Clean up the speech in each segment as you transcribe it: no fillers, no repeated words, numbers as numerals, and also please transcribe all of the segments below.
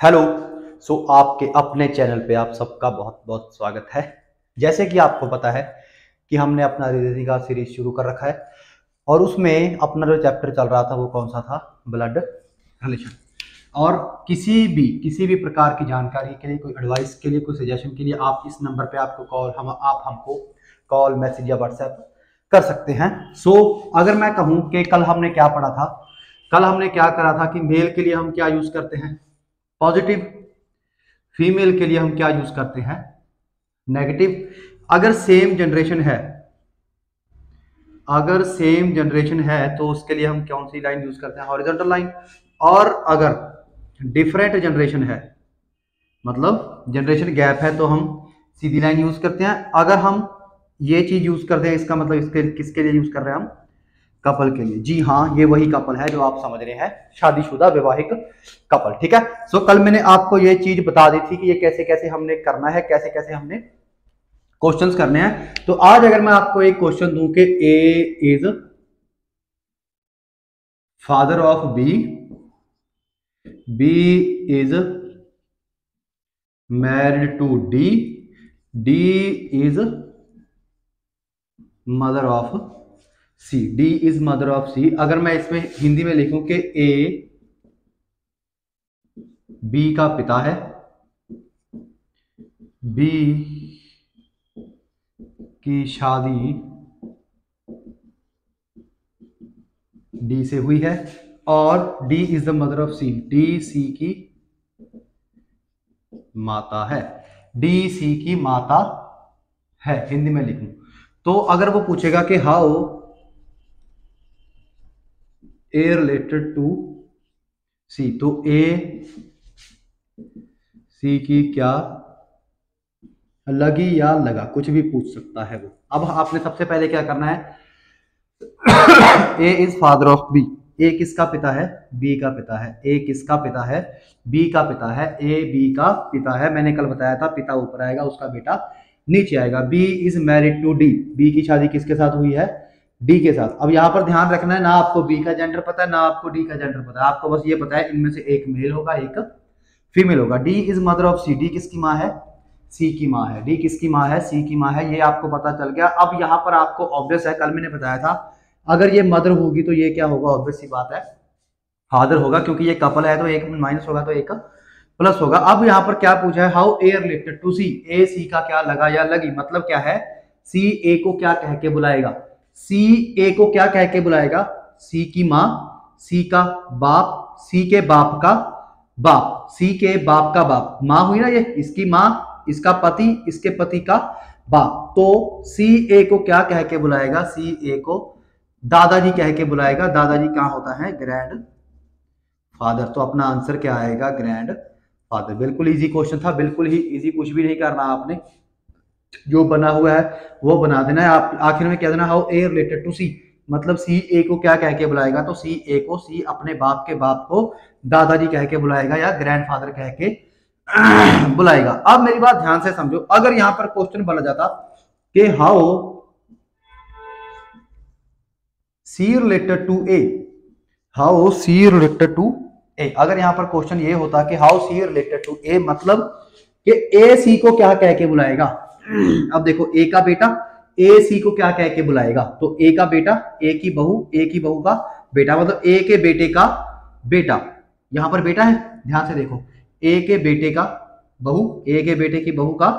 Hello. आपके अपने channel पे आप सबका बहुत बहुत स्वागत है। जैसे कि आपको पता है कि हमने अपना रीजनिंग का सीरीज शुरू कर रखा है और उसमें अपना जो चैप्टर चल रहा था वो कौन सा था, ब्लड रिलेशन। और किसी भी प्रकार की जानकारी के लिए, कोई एडवाइस के लिए, कोई सजेशन के लिए आप इस नंबर पे आपको आप हमको कॉल, मैसेज या व्हाट्सएप कर सकते हैं। अगर मैं कहूँ कि कल हमने क्या पढ़ा था, कल हमने क्या करा था कि मेल के लिए हम क्या यूज करते हैं, पॉजिटिव। फीमेल के लिए हम क्या यूज करते हैं, नेगेटिव। अगर सेम जनरेशन है तो उसके लिए हम कौन सी लाइन यूज करते हैं, हॉरिजॉन्टल लाइन। और अगर डिफरेंट जनरेशन है, मतलब जनरेशन गैप है, तो हम सीधी लाइन यूज करते हैं। अगर हम ये चीज यूज करते हैं, इसका मतलब इसके किसके लिए यूज कर रहे हैं हम, कपल के लिए। जी हाँ, ये वही कपल है जो आप समझ रहे हैं, शादीशुदा वैवाहिक कपल। ठीक है। कल मैंने आपको ये चीज बता दी थी कि ये कैसे कैसे हमने करना है, कैसे कैसे हमने क्वेश्चंस करने हैं। तो आज अगर मैं आपको एक क्वेश्चन दूं कि A is father of B, B is married to D, D is mother of C, D is mother of C. अगर मैं इसमें हिंदी में लिखूं कि ए बी का पिता है, बी की शादी डी से हुई है और D is the mother of C, D C की माता है, डी सी की माता है, हिंदी में लिखूं तो अगर वो पूछेगा कि हाउ ए रिलेटेड टू सी, तो ए सी की क्या लगी या लगा, कुछ भी पूछ सकता है वो। अब आपने सबसे पहले क्या करना है, A is father of B, ए किसका पिता है, बी का पिता है। ए किसका पिता है, बी का पिता है। ए बी का पिता है, मैंने कल बताया था, पिता ऊपर आएगा, उसका बेटा नीचे आएगा। B is married to D, B की शादी किसके साथ हुई है, डी के साथ। अब यहां पर ध्यान रखना है, ना आपको बी का जेंडर पता है, ना आपको डी का जेंडर पता है, आपको बस ये पता है इनमें से एक मेल होगा, एक फीमेल होगा। D is mother of C, D किसकी माँ है, सी की माँ है। डी किसकी माँ है, सी की माँ है, ये आपको पता चल गया। अब यहाँ पर आपको ऑब्वियस है, कल मैंने बताया था, अगर ये मदर होगी तो ये क्या होगा, ऑब्वियस सी बात है फादर होगा, क्योंकि ये कपल है तो एक माइनस होगा तो एक प्लस होगा। अब यहाँ पर क्या पूछा है, हाउ ए रिलेटेड टू सी, ए सी का क्या लगा या लगी, मतलब क्या है, सी ए को क्या कह के बुलाएगा, सी ए को क्या कह के बुलाएगा, सी की माँ, सी का बाप, सी के बाप का बाप, सी के बाप का बाप, माँ हुई ना ये, इसकी माँ, इसका पति, इसके पति का बाप। तो सी ए को क्या कह के बुलाएगा, सी ए को दादाजी कह के बुलाएगा। दादाजी कहाँ होता है, ग्रैंड फादर। तो अपना आंसर क्या आएगा, ग्रैंड फादर। बिल्कुल इजी क्वेश्चन था, बिल्कुल ही इजी, कुछ भी नहीं करना आपने, जो बना हुआ है वो बना देना है। आप आखिर में क्या देना, हाउ ए रिलेटेड टू सी, मतलब सी ए को क्या कह के बुलाएगा, तो सी ए को, सी अपने बाप के बाप को दादाजी कह के बुलाएगा या ग्रैंडफादर कह के बुलाएगा। अब मेरी बात ध्यान से समझो, अगर यहां पर क्वेश्चन बना जाता कि how C related to A, how C related to A, अगर यहां पर क्वेश्चन ये होता कि how C related to A, मतलब कि ए सी को क्या कह के बुलाएगा। अब देखो, ए का बेटा ए सी को क्या कह के बुलाएगा, तो ए का बेटा, ए की बहू, ए की बहू का बेटा, मतलब ए के बेटे का बेटा। यहां पर बेटा है, ध्यान से देखो, ए के बेटे का बहू, ए के बेटे की बहू का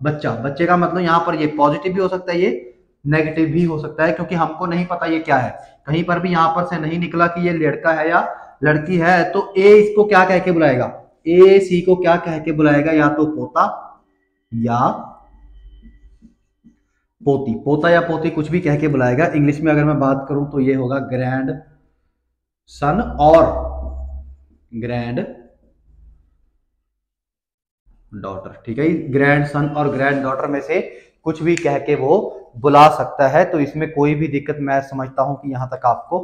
बच्चा। बच्चे का मतलब यहां पर ये पॉजिटिव भी हो सकता है, ये नेगेटिव भी हो सकता है, क्योंकि हमको नहीं पता ये क्या है। कहीं पर भी यहां पर से नहीं निकला कि ये लड़का है या लड़की है। तो ए इसको क्या कह के बुलाएगा, ए सी को क्या कह के बुलाएगा, या तो पोता या पोती, पोता या पोती कुछ भी कह के बुलाएगा। इंग्लिश में अगर मैं बात करूं तो ये होगा ग्रैंड सन और ग्रैंड डॉटर। ठीक है, ग्रैंड सन और ग्रैंड डॉटर में से कुछ भी कह के वो बुला सकता है। तो इसमें कोई भी दिक्कत मैं समझता हूं कि यहां तक आपको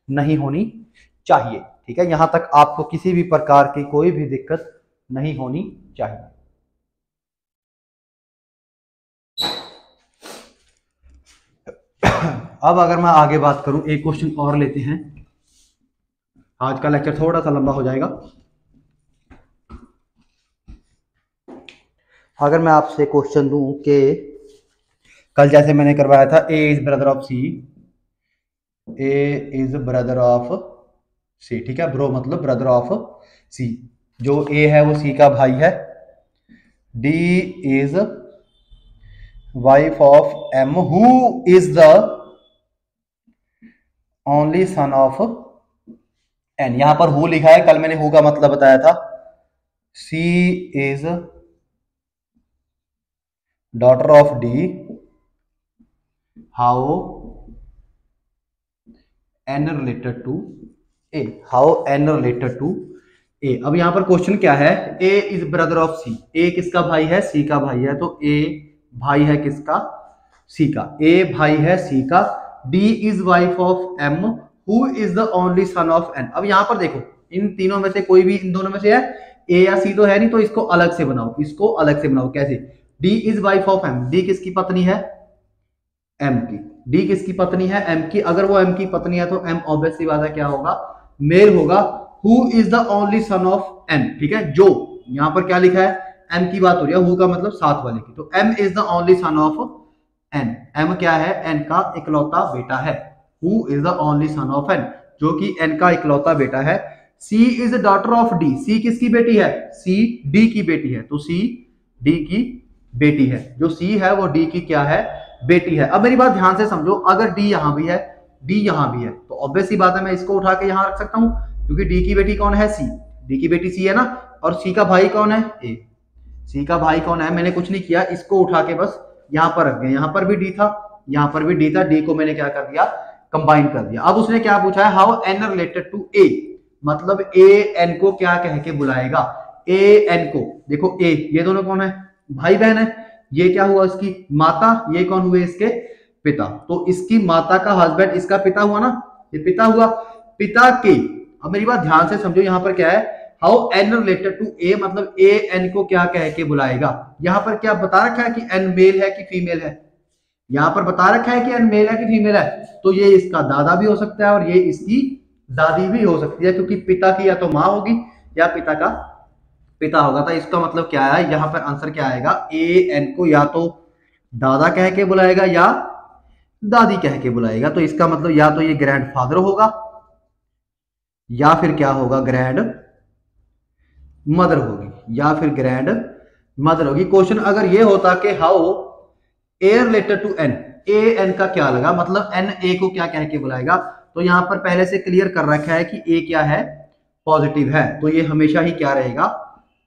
नहीं होनी चाहिए। ठीक है, यहां तक आपको किसी भी प्रकार की कोई भी दिक्कत नहीं होनी चाहिए। अब अगर मैं आगे बात करूं, एक क्वेश्चन और लेते हैं। आज का लेक्चर थोड़ा सा लंबा हो जाएगा। अगर मैं आपसे क्वेश्चन दूं कि कल जैसे मैंने करवाया था A is brother of C, A is brother of C, ठीक है, ब्रो मतलब ब्रदर ऑफ सी, जो ए है वो सी का भाई है, D is wife of M who is the only son of N. यहां पर हु लिखा है, कल मैंने हु का मतलब बताया था, C is daughter of D, how N related to A, how N related to A. अब यहां पर क्वेश्चन क्या है, A is brother of C, A किसका भाई है, सी का भाई है, तो ए भाई है किसका, सी का, ए भाई है सी का, D is wife of M who is the only son of N. अब यहां पर देखो इन तीनों में से कोई भी इन दोनों में से है, ए या सी तो है नहीं, तो इसको अलग से बनाओ, इसको अलग से बनाओ। कैसे, D is wife of M, D किसकी पत्नी है, एम की, डी किसकी पत्नी है, एम की। अगर वो एम की पत्नी है तो एम ऑब्वियसली बात है क्या होगा, मेल होगा। Who is the only son of N, ठीक है, जो यहां पर क्या लिखा है, एम की बात हो रही है, हु का मतलब साथ वाले की, तो M is the only son of N, M क्या है, एन का इकलौता बेटा है। Who is the only son of N, जो कि एन का इकलौता बेटा है। C is daughter of D, C किसकी बेटी है, सी डी की बेटी है, तो सी डी की बेटी है, जो सी है वो डी की क्या है, बेटी है। अब मेरी बात ध्यान से समझो, अगर डी यहां भी है, डी यहां भी है, तो ऑब्वियस सी बात है मैं इसको उठा के यहां रख सकता हूं, क्योंकि डी की बेटी कौन है, सी, डी की बेटी सी है ना, और सी का भाई कौन है, ए, सी का भाई कौन है, मैंने कुछ नहीं किया, इसको उठा के बस यहां पर रख दिया, यहां पर भी डी था, यहां पर भी डी था, डी को मैंने क्या कर दिया, कंबाइन कर दिया। अब उसने क्या पूछा है, how N related to A, मतलब ए एन को क्या कह के बुलाएगा, ए एन को, देखो ए, ये दोनों कौन है, भाई बहन है, ये क्या हुआ इसकी माता, ये कौन हुए इसके पिता, तो इसकी माता का हस्बैंड इसका पिता हुआ ना, ये पिता हुआ, पिता के। अब मेरी बात ध्यान से समझो, यहां पर क्या है, how N related to A, मतलब ए एन को क्या कह के बुलाएगा। यहां पर क्या बता रखा है कि एन मेल है कि फीमेल है, यहां पर बता रखा है कि एन मेल है कि फीमेल है, तो ये इसका दादा भी हो सकता है और ये इसकी दादी भी हो सकती है, क्योंकि पिता की या तो माँ होगी या पिता का पिता होगा। तो इसका मतलब क्या है, यहां पर आंसर क्या आएगा, ए एन को या तो दादा कह के बुलाएगा या दादी कह के बुलाएगा, तो इसका मतलब या तो ये ग्रैंडफादर होगा या फिर क्या होगा, ग्रैंड मदर होगी या फिर ग्रैंड मदर होगी। क्वेश्चन अगर ये होता कि how A related to N, A N का क्या लगा, मतलब एन ए को क्या कह के बुलाएगा, तो यहां पर पहले से क्लियर कर रखा है कि ए क्या है, पॉजिटिव है, तो ये हमेशा ही क्या रहेगा,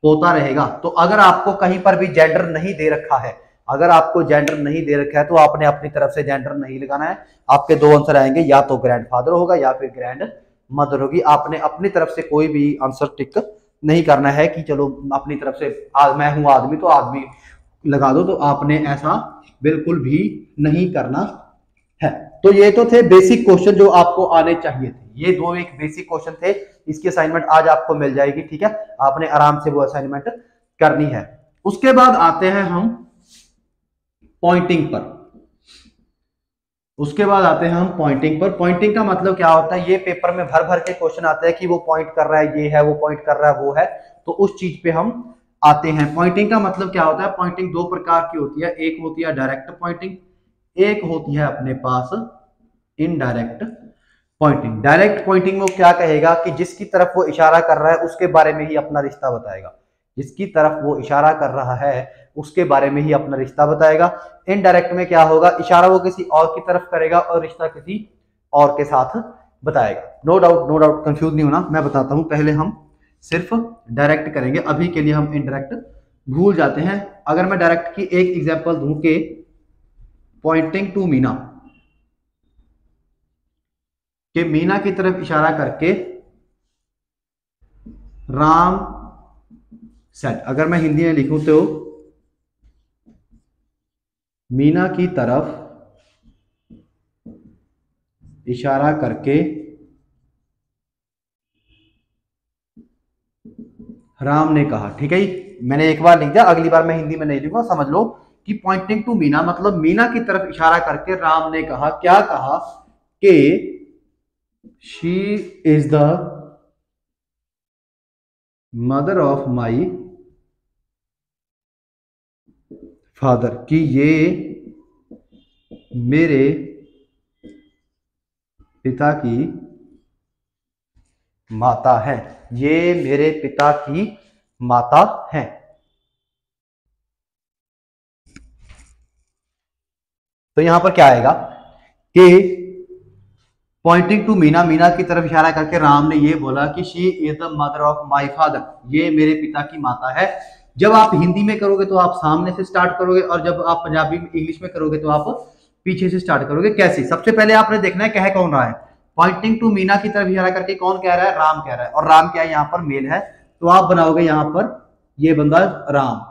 पोता रहेगा। तो अगर आपको कहीं पर भी जेंडर नहीं दे रखा है, अगर आपको जेंडर नहीं दे रखा है तो आपने अपनी तरफ से जेंडर नहीं लगाना है, आपके दो आंसर आएंगे, या तो ग्रैंडफादर होगा या फिर ग्रैंड मदर होगी। आपने अपनी तरफ से कोई भी आंसर टिक नहीं करना है कि चलो अपनी तरफ से मैं हूं आदमी तो आदमी लगा दो, तो आपने ऐसा बिल्कुल भी नहीं करना है। तो ये तो थे बेसिक क्वेश्चन जो आपको आने चाहिए थे, ये दो एक बेसिक क्वेश्चन थे, इसकी असाइनमेंट आज आपको मिल जाएगी, ठीक है, आपने आराम से वो असाइनमेंट करनी है। उसके बाद आते हैं हम पॉइंटिंग पर, उसके बाद आते हैं हम पॉइंटिंग पर। पॉइंटिंग का मतलब क्या होता है, ये पेपर में भर भर के क्वेश्चन आते हैं कि वो पॉइंट कर रहा है, ये है, वो पॉइंट कर रहा है, वो है, तो उस चीज पे हम आते हैं। पॉइंटिंग का मतलब क्या होता है, पॉइंटिंग दो प्रकार की होती है, एक होती है डायरेक्ट पॉइंटिंग, एक होती है अपने पास इनडायरेक्ट पॉइंटिंग। डायरेक्ट पॉइंटिंग वो क्या कहेगा कि जिसकी तरफ वो इशारा कर रहा है उसके बारे में ही अपना रिश्ता बताएगा, जिसकी तरफ वो इशारा कर रहा है उसके बारे में ही अपना रिश्ता बताएगा। इनडायरेक्ट में क्या होगा, इशारा वो किसी और की तरफ करेगा और रिश्ता किसी और के साथ बताएगा। नो डाउट कंफ्यूज नहीं होना, मैं बताता हूं, पहले हम सिर्फ डायरेक्ट करेंगे, अभी के लिए हम इनडायरेक्ट भूल जाते हैं। अगर मैं डायरेक्ट की एक एग्जांपल दूं कि पॉइंटिंग टू मीना, कि मीना की तरफ इशारा करके राम सेड, अगर मैं हिंदी में लिखूं तो मीना की तरफ इशारा करके राम ने कहा, ठीक है, मैंने एक बार लिख दिया, अगली बार मैं हिंदी में नहीं लिखूंगा, समझ लो कि पॉइंटिंग टू मीना मतलब मीना की तरफ इशारा करके राम ने कहा, क्या कहा कि she is the mother of my father, कि ये मेरे पिता की माता है, ये मेरे पिता की माता है। तो यहां पर क्या आएगा कि पॉइंटिंग टू मीना, मीना की तरफ इशारा करके राम ने ये बोला कि she is the mother of my father, ये मेरे पिता की माता है। जब आप हिंदी में करोगे तो आप सामने से स्टार्ट करोगे, और जब आप पंजाबी इंग्लिश में करोगे तो आप पीछे से स्टार्ट करोगे। कैसे? सबसे पहले आपने देखना है कह कौन रहा है। पॉइंटिंग टू मीना की तरफ इशारा करके कौन कह रहा है? राम कह रहा है। और राम क्या है? यहाँ पर मेल है, तो आप बनाओगे यहाँ पर ये बंदा राम,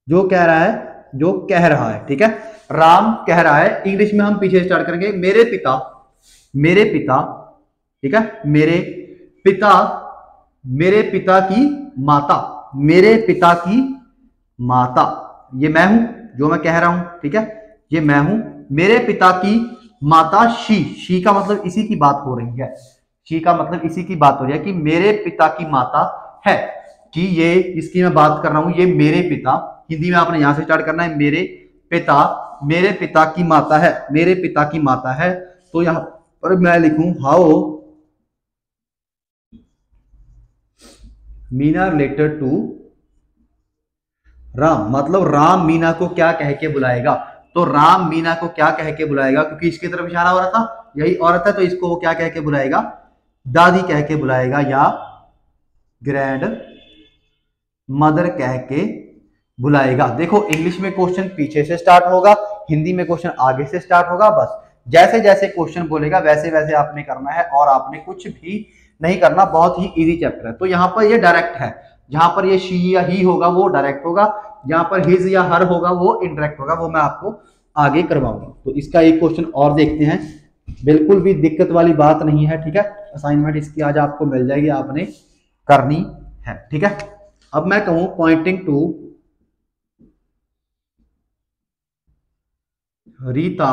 जो कह रहा है, जो कह रहा है, ठीक है, राम कह रहा है। इंग्लिश में हम पीछे स्टार्ट करेंगे, मेरे पिता, मेरे पिता, ठीक है, मेरे पिता, मेरे पिता की माता, मेरे पिता की माता, ये मैं हूं जो मैं कह रहा हूं, ठीक है, ये मैं हूं। मेरे पिता की माता शी का मतलब इसी की बात हो रही है, शी का मतलब इसी की बात हो रही है कि मेरे पिता की माता है, कि ये इसकी मैं बात कर रहा हूं, ये मेरे पिता, हिंदी में आपने यहां से स्टार्ट करना है, मेरे पिता, मेरे पिता की माता है, मेरे पिता की माता है। तो यहां पर मैं लिखूं how Meena related to Ram, मतलब राम मीना को क्या कह के बुलाएगा? तो राम मीना को क्या कह के बुलाएगा? क्योंकि इसकी तरफ इशारा हो रहा था, यही औरत है, तो इसको वो क्या कह के बुलाएगा? दादी कह के बुलाएगा, या ग्रैंड मदर कह के बुलाएगा। देखो इंग्लिश में क्वेश्चन पीछे से स्टार्ट होगा, हिंदी में क्वेश्चन आगे से स्टार्ट होगा। बस जैसे जैसे क्वेश्चन बोलेगा वैसे वैसे आपने करना है, और आपने कुछ भी नहीं करना, बहुत ही इजी चैप्टर है। तो यहाँ पर ये डायरेक्ट है, जहां पर ये शी या ही होगा वो डायरेक्ट होगा, जहां पर हिज या हर होगा वो इनडायरेक्ट होगा, वो मैं आपको आगे करवाऊंगा। तो इसका एक क्वेश्चन और देखते हैं, बिल्कुल भी दिक्कत वाली बात नहीं है, ठीक है, असाइनमेंट इसकी आज आपको मिल जाएगी, आपने करनी है, ठीक है। अब मैं कहूं pointing to Rita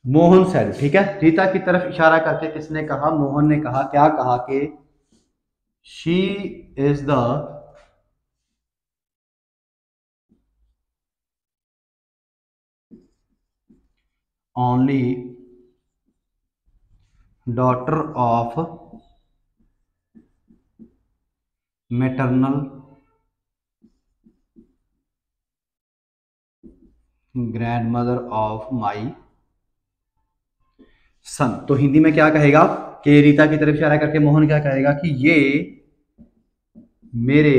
Mohan said, ठीक है, रीता की तरफ इशारा करके किसने कहा? मोहन ने कहा। क्या कहा? कि she is the only daughter of maternal grand mother of my son. तो हिंदी में क्या कहेगा कि रीता की तरफ इशारा करके मोहन क्या कहेगा कि ये मेरे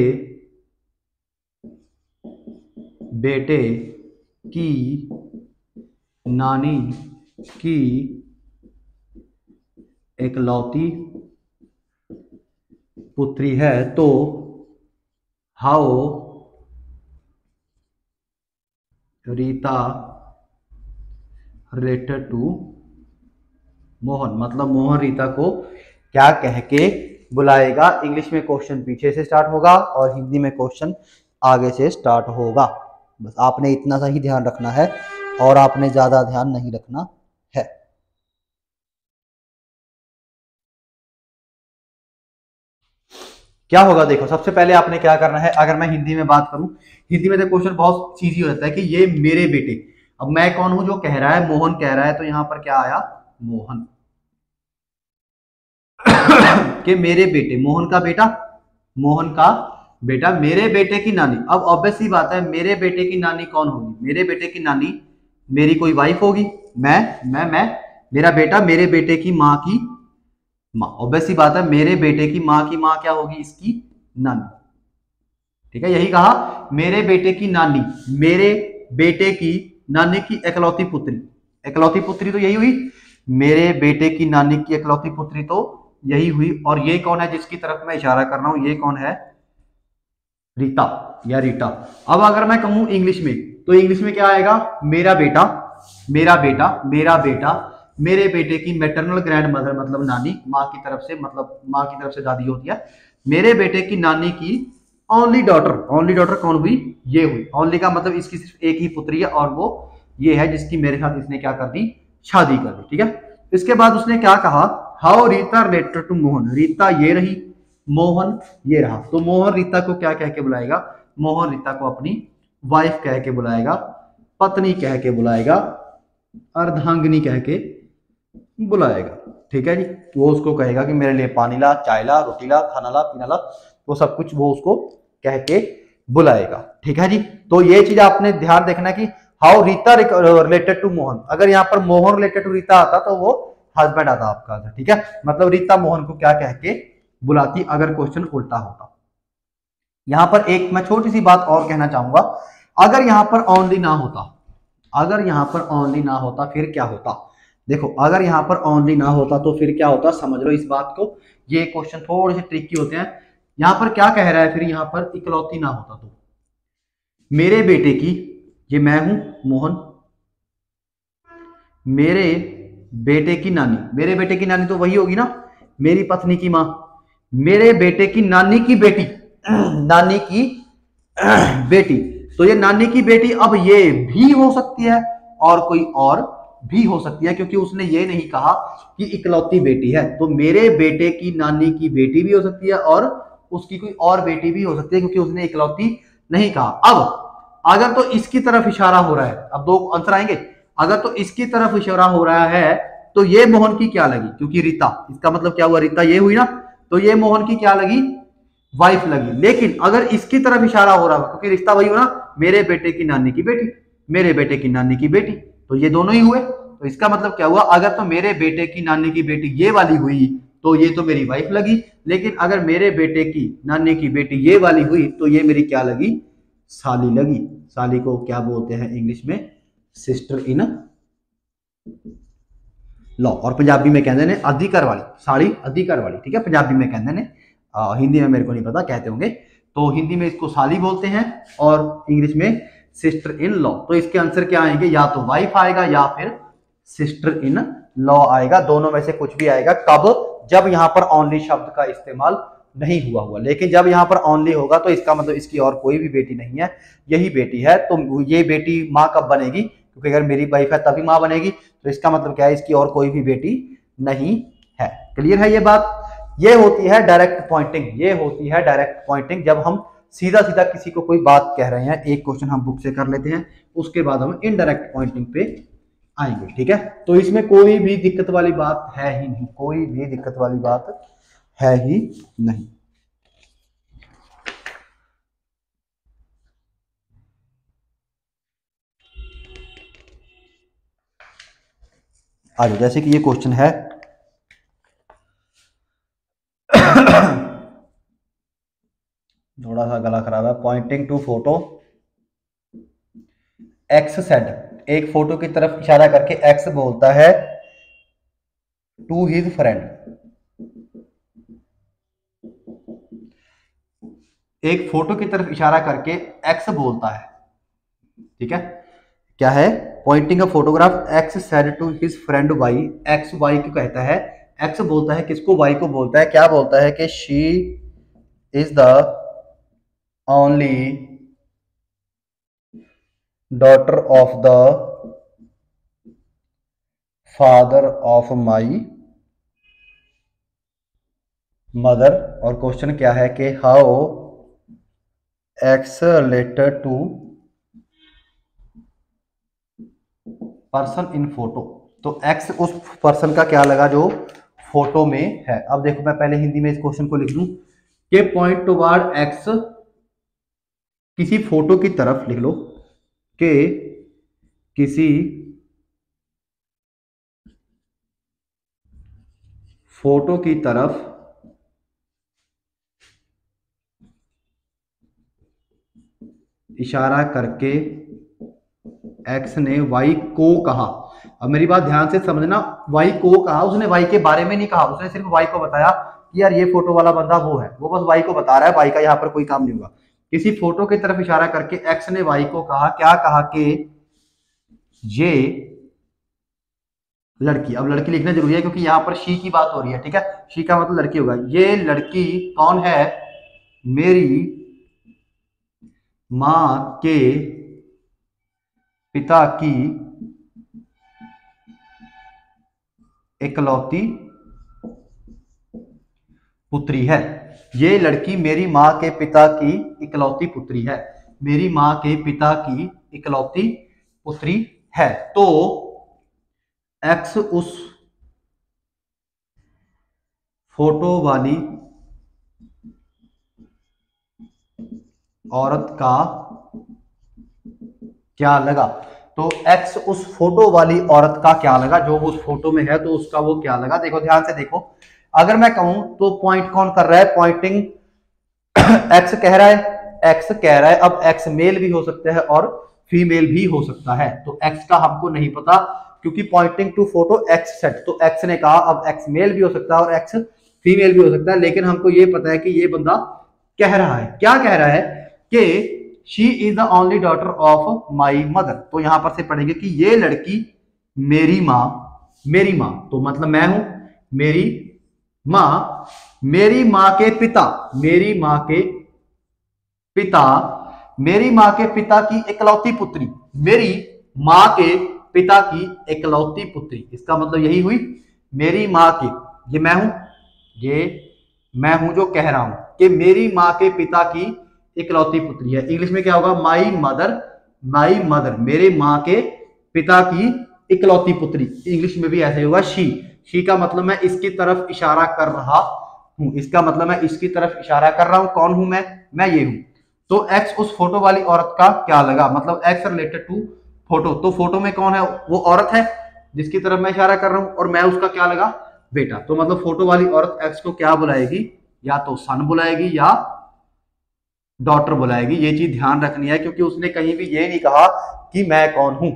बेटे की नानी की एकलौती पुत्री है। तो how Rita related to Mohan, मतलब मोहन रीता को क्या कह के बुलाएगा? इंग्लिश में क्वेश्चन पीछे से स्टार्ट होगा और हिंदी में क्वेश्चन आगे से स्टार्ट होगा। बस आपने इतना सा ही ध्यान रखना है, और आपने ज्यादा ध्यान नहीं रखना है। क्या होगा देखो, सबसे पहले आपने क्या करना है, अगर मैं हिंदी में बात करूं, हिंदी में तो क्वेश्चन बहुत इजी हो जाता है कि ये मेरे बेटे, अब मैं कौन हूं जो कह रहा है? मोहन कह रहा है, तो यहां पर क्या आया? मोहन कि मेरे बेटे, मोहन का बेटा, मोहन का बेटा, मेरे बेटे की नानी। अब ऑब्वियस सी बात है, मेरे बेटे की नानी कौन होगी? मेरे बेटे की नानी मेरी कोई वाइफ होगी, मैं मेरा बेटा, मेरे बेटे की माँ की माँ, ऑब्वियस सी बात है, मेरे बेटे की माँ क्या होगी? इसकी नानी, ठीक है, यही कहा, मेरे बेटे की नानी, मेरे बेटे की नानी की एकलौती पुत्री, एकलौती पुत्री तो यही हुई, मेरे बेटे की नानी की एकलौती पुत्री तो यही हुई। और ये कौन है जिसकी तरफ मैं इशारा कर रहा हूं? ये कौन है? रीता या रीटा। अब अगर मैं कहूं इंग्लिश में, तो इंग्लिश में क्या आएगा? मेरा बेटा, मेरा बेटा, मेरा बेटा, मेरे बेटे की मैटरनल ग्रैंड मदर, मतलब नानी, माँ की तरफ से, मतलब माँ की तरफ से दादी होती है, मेरे बेटे की नानी की ओनली डॉटर, ओनली डॉटर कौन हुई? ये हुई। ओनली का मतलब इसकी सिर्फ एक ही पुत्री है, और वो ये है जिसकी मेरे साथ इसने क्या कर दी? शादी कर दी, ठीक है। इसके बाद उसने क्या कहा how Rita related to Mohan, Rita ये रही, मोहन ये रहा, तो मोहन रीता को क्या कह के बुलाएगा, मोहन रीता को अपनी वाइफ कह के बुलाएगा, पत्नी कह के बुलाएगा, अर्धांगिनी कह के बुलाएगा। ठीक है जी, वो उसको कहेगा कि मेरे लिए पानी ला, चाय ला, रोटी ला, खाना ला, पीना ला, वो सब कुछ वो उसको कह के बुलाएगा। ठीक है जी, तो ये चीज आपने ध्यान देखना कि how Rita related to Mohan, अगर यहाँ पर मोहन रिलेटेड टू रीता आता तो वो हस्बैंड आता आपका। ठीक है, मतलब रीता मोहन को क्या कह के बुलाती अगर क्वेश्चन उल्टा होता। यहां पर एक मैं छोटी सी बात और कहना चाहूंगा, अगर यहां पर ओनली ना होता, अगर यहां पर ओनली ना होता फिर क्या होता, देखो अगर यहां पर ओनली ना होता तो फिर क्या होता, समझ लो इस बात को, ये क्वेश्चन थोड़े से ट्रिकी होते हैं। यहां पर क्या कह रहा है, फिर यहां पर इकलौती ना होता तो मेरे बेटे की, ये मैं हूं मोहन, मेरे बेटे की नानी, मेरे बेटे की नानी तो वही होगी ना मेरी पत्नी की मां, मेरे बेटे की नानी की बेटी, नानी की बेटी, तो ये नानी की बेटी अब ये भी हो सकती है और कोई और भी हो सकती है, क्योंकि उसने ये नहीं कहा कि इकलौती बेटी है, तो मेरे बेटे की नानी की बेटी भी हो सकती है और उसकी कोई और बेटी भी हो सकती है, क्योंकि उसने इकलौती नहीं कहा। अब अगर तो इसकी तरफ इशारा हो रहा है, अब दो आंसर आएंगे, अगर तो इसकी तरफ इशारा हो रहा है तो ये मोहन की क्या लगी, क्योंकि रीता, इसका मतलब क्या हुआ, रीता ये हुई ना, तो ये मोहन की क्या लगी, वाइफ लगी। लेकिन अगर इसकी तरफ इशारा हो रहा है, क्योंकि रिश्ता वही हो ना, मेरे बेटे की नानी की बेटी, मेरे बेटे की नानी की बेटी, तो ये दोनों ही हुए, तो इसका मतलब क्या हुआ, अगर तो मेरे बेटे की नानी की बेटी ये वाली हुई तो ये तो मेरी वाइफ लगी, लेकिन अगर मेरे बेटे की नानी की बेटी ये वाली हुई तो ये मेरी क्या लगी, साली लगी। साली को क्या बोलते हैं इंग्लिश में, सिस्टर इन लॉ, और पंजाबी में कहते हैं अधिकार वाली, साड़ी अधिकार वाली। ठीक है, पंजाबी में कहते हैं, हिंदी में मेरे को नहीं पता कहते होंगे, तो हिंदी में इसको साली बोलते हैं और इंग्लिश में सिस्टर इन लॉ। तो इसके आंसर क्या आएंगे, या तो वाइफ आएगा या फिर सिस्टर इन लॉ आएगा, दोनों में से कुछ भी आएगा। कब, जब यहां पर ओनली शब्द का इस्तेमाल नहीं हुआ, लेकिन जब यहां पर ओनली होगा तो इसका मतलब इसकी और कोई भी बेटी नहीं है, यही बेटी है, तो ये बेटी माँ कब बनेगी, क्योंकि अगर मेरी वाइफ है तभी माँ बनेगी, तो इसका मतलब क्या है, इसकी और कोई भी बेटी नहीं है। क्लियर है ये बात, ये होती है डायरेक्ट पॉइंटिंग, ये होती है डायरेक्ट पॉइंटिंग, जब हम सीधा सीधा किसी को कोई बात कह रहे हैं। एक क्वेश्चन हम बुक से कर लेते हैं, उसके बाद हम इनडायरेक्ट पॉइंटिंग पे आएंगे। ठीक है, तो इसमें कोई भी दिक्कत वाली बात है ही नहीं, कोई भी दिक्कत वाली बात है ही नहीं। आगे जैसे कि ये क्वेश्चन है थोड़ा सा गला खराब है, pointing to photo X said, एक फोटो की तरफ इशारा करके एक्स बोलता है टू हिज फ्रेंड, एक फोटो की तरफ इशारा करके एक्स बोलता है। ठीक है, क्या है, pointing a photograph X said to his friend Y, X Y को कहता है, एक्स बोलता है किसको, वाई को बोलता है, क्या बोलता है कि she is the only daughter of the father of my mother, और क्वेश्चन क्या है कि how X related to person in photo, तो एक्स उस पर्सन का क्या लगा जो फोटो में है। अब देखो मैं पहले हिंदी में इस क्वेश्चन को लिख दूं कि पॉइंट टुवर्ड एक्स, किसी फोटो की तरफ लिख लो कि किसी फोटो की तरफ इशारा करके एक्स ने वाई को कहा। अब मेरी बात ध्यान से समझना, वाई को कहा, उसने वाई के बारे में नहीं कहा, उसने सिर्फ वाई को बताया कि यार ये फोटो वाला बंदा वो है, वो बस वाई को बता रहा है, वाई का यहाँ पर कोई काम नहीं होगा। किसी फोटो की तरफ इशारा करके एक्स ने वाई को कहा, क्या कहा कि ये लड़की, अब लड़की लिखना जरूरी है क्योंकि यहाँ पर शी की बात हो रही है। ठीक है, शी का मतलब लड़की होगा, ये लड़की कौन है, मेरी माँ के पिता की इकलौती पुत्री है। ये लड़की मेरी माँ के पिता की इकलौती पुत्री है। मेरी माँ के पिता की इकलौती पुत्री है। तो एक्स उस फोटो वाली औरत का क्या लगा। तो एक्स उस फोटो वाली औरत का क्या लगा, जो उस फोटो में है तो उसका वो क्या लगा। देखो ध्यान से देखो, अगर मैं कहूं तो पॉइंट कौन कर रहा है, पॉइंटिंग एक्स कह रहा है, एक्स कह रहा है। अब एक्स मेल भी हो सकता है और फीमेल भी हो सकता है, तो एक्स का हमको नहीं पता क्योंकि pointing to photo X said, तो एक्स ने कहा। अब एक्स मेल भी हो सकता है और एक्स फीमेल भी हो सकता है, लेकिन हमको ये पता है कि ये बंदा कह रहा है, क्या कह रहा है कि she is the only daughter of my mother. तो यहां पर से पढ़ेंगे कि ये लड़की मेरी माँ, मेरी माँ तो मतलब मैं हूं, मेरी माँ, मेरी माँ के पिता, मेरी माँ के पिता, मेरी माँ के पिता की इकलौती पुत्री, मेरी माँ के पिता की इकलौती पुत्री। इसका मतलब यही हुई मेरी माँ के, ये मैं हूं, ये मैं हूं जो कह रहा हूं कि मेरी माँ के पिता की इकलौती पुत्री है। इंग्लिश में क्या होगा, माई मदर, माई मदर, मेरे माँ के पिता की इकलौती पुत्री। इंग्लिश में भी ऐसे होगा शी का मतलब मैं इसकी तरफ इशारा कर रहा हूं, इसका मतलब मैं इसकी तरफ इशारा कर रहा हूं। कौन हूं मैं ये हूं। तो एक्स उस फोटो वाली औरत का क्या लगा, मतलब एक्स रिलेटेड टू फोटो, तो फोटो में कौन है, वो औरत है जिसकी तरफ मैं इशारा कर रहा हूं, और मैं उसका क्या लगा, बेटा। तो मतलब फोटो वाली औरत एक्स को क्या बुलाएगी, या तो सन बुलाएगी या डॉटर बुलाएगी। ये चीज ध्यान रखनी है क्योंकि उसने कहीं भी ये नहीं कहा कि मैं कौन हूं,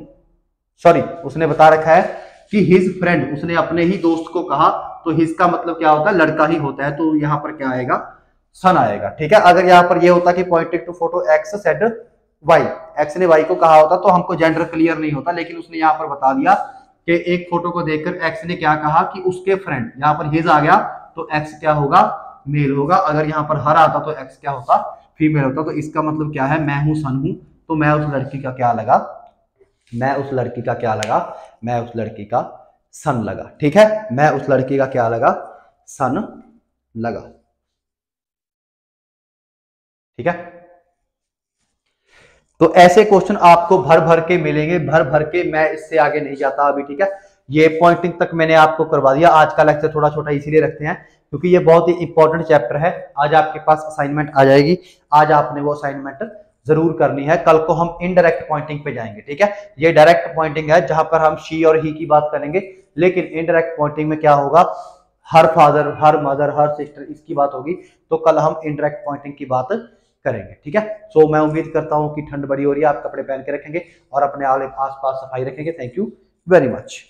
सॉरी उसने बता रखा है कि हिज फ्रेंड, उसने अपने ही दोस्त को कहा, तो हिज का मतलब क्या होता है, लड़का ही होता है, तो यहां पर क्या आएगा, सन आएगा। ठीक है, अगर यहां पर ये होता कि pointing to photo X said Y, X ने वाई को कहा होता तो हमको जेंडर क्लियर नहीं होता, लेकिन उसने यहां पर बता दिया कि एक फोटो को देखकर एक्स ने क्या कहा कि उसके फ्रेंड, यहां पर हिज आ गया तो एक्स क्या होगा, मेल होगा। अगर यहां पर हर आता तो एक्स क्या होता, फीमेल होता। तो इसका मतलब क्या है, मैं हूं सन हूं, तो मैं उस लड़की का क्या लगा, मैं उस लड़की का क्या लगा, मैं उस लड़की का सन लगा। ठीक है, मैं उस लड़की का क्या लगा, सन लगा। ठीक है, तो ऐसे क्वेश्चन आपको भर भर के मिलेंगे, भर भर के। मैं इससे आगे नहीं जाता अभी। ठीक है, ये पॉइंटिंग तक मैंने आपको करवा दिया। आज का लेक्चर थोड़ा छोटा इसीलिए रखते हैं क्योंकि ये बहुत ही इंपॉर्टेंट चैप्टर है। आज आपके पास असाइनमेंट आ जाएगी, आज आपने वो असाइनमेंट जरूर करनी है। कल को हम इनडायरेक्ट पॉइंटिंग पे जाएंगे। ठीक है, ये डायरेक्ट पॉइंटिंग है जहां पर हम शी और ही की बात करेंगे, लेकिन इनडायरेक्ट पॉइंटिंग में क्या होगा, her father, her mother, her sister, इसकी बात होगी। तो कल हम इनडायरेक्ट पॉइंटिंग की बात करेंगे। ठीक है, सो मैं उम्मीद करता हूं कि ठंड बड़ी हो रही है, आप कपड़े पहन के रखेंगे और अपने आस पास सफाई रखेंगे। Thank you very much.